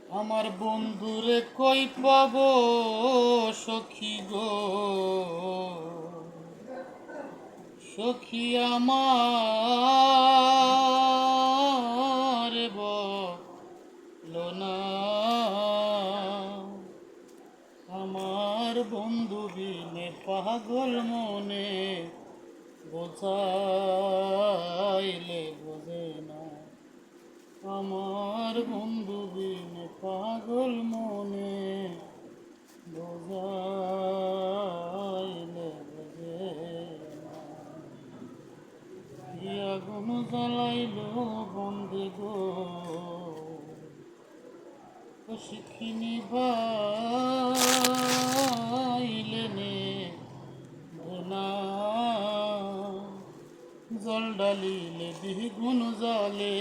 আমার বন্ধুরে কই পাবো সখী গো, সখী আমার বলো না। আমার বন্ধু বিনে পাগল মনে বোঝাইলে বোঝে না। আমার বন্ধু বিনে পাগল মনে বোঝাইলে বোঝে না। কি আগুন জ্বালাইল বন্ধু গো, শিখিনি ভাইলে নে ধনা। জল ডালিলে দ্বিগুণ জলে